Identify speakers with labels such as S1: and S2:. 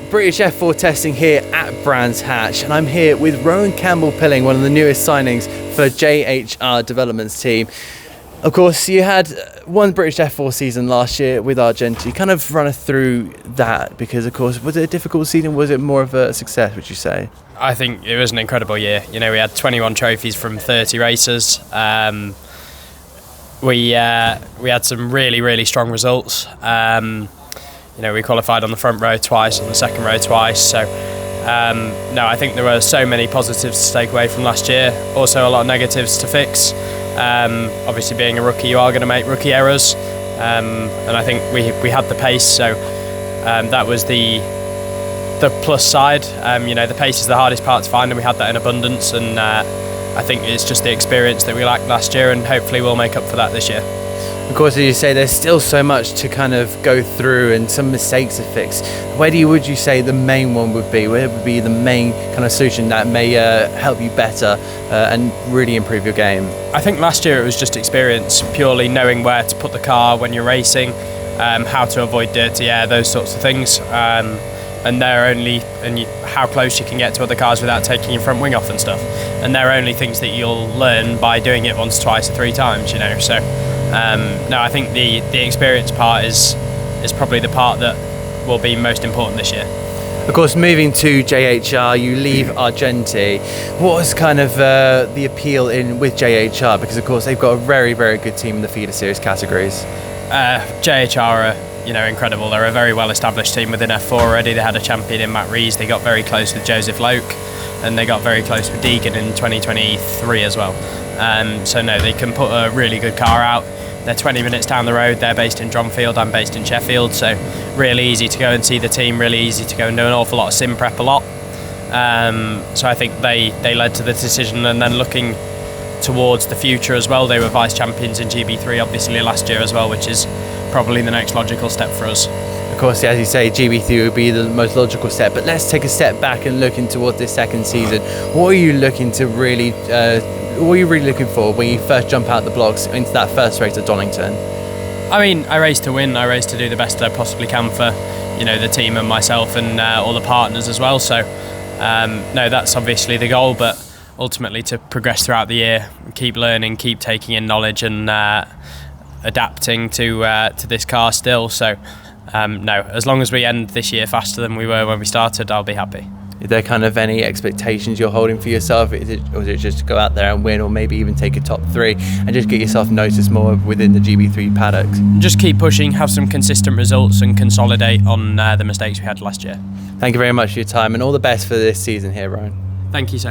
S1: British F4 testing here at Brands Hatch, and I'm here with Rowan Campbell-Pilling, one of the newest signings for JHR Development's team. Of course, you had one British F4 season last year with Argenti. Kind of run us through that, because of course, was it a difficult season? Was it more of a success, would you say?
S2: I think it was an incredible year. You know, we had 21 trophies from 30 races. We had some really strong results. You know, we qualified on the front row twice, on the second row twice. So, no, I think there were so many positives to take away from last year. Also, a lot of negatives to fix. Obviously, being a rookie, you are going to make rookie errors, and I think we had the pace. So that was the plus side. You know, the pace is the hardest part to find, and we had that in abundance. And I think it's just the experience that we lacked last year, and hopefully we'll make up for that this year.
S1: Of course, as you say, there's still so much to kind of go through and some mistakes to fix. Would you say the main one would be? Where would be the main kind of solution that may help you better and really improve your game?
S2: I think last year it was just experience, purely knowing where to put the car when you're racing, how to avoid dirty air, those sorts of things. And how close you can get to other cars without taking your front wing off and stuff. And they're only things that you'll learn by doing it once, twice, or three times. You know, so. No, I think the experience part is probably the part that will be most important this year.
S1: Of course, moving to JHR, you leave Argenti. What was kind of the appeal with JHR? Because of course they've got a very good team in the feeder series categories.
S2: JHR are incredible. They're a very well established team within F4 already. They had a champion in Matt Rees. They got very close with Joseph Loke, and they got very close with Deegan in 2023 as well. So no, they can put a really good car out. They're 20 minutes down the road. They're based in Dronfield, I'm based in Sheffield, so really easy to go and see the team, really easy to go and do an awful lot of sim prep a lot. So I think they led to the decision, and then looking towards the future as well, they were vice champions in GB3 obviously last year as well, which is probably the next logical step for us.
S1: Of course, as you say, GB3 would be the most logical step, but let's take a step back and look towards this second season. What are you looking to really what are you really looking for when you first jump out the blocks into that first race at Donington?
S2: I mean, I race to win. I race to do the best I possibly can for, the team and myself and all the partners as well. So, no, that's obviously the goal, but ultimately to progress throughout the year, keep learning, keep taking in knowledge, and adapting to this car still. So, no, as long as we end this year faster than we were when we started, I'll be happy.
S1: Is there kind of any expectations you're holding for yourself? Or is it just to go out there and win, or maybe even take a top three and just get yourself noticed more within the GB3 paddocks?
S2: Just keep pushing, have some consistent results, and consolidate on the mistakes we had last year.
S1: Thank you very much for your time, and all the best for this season here, Rowan.
S2: Thank you so much.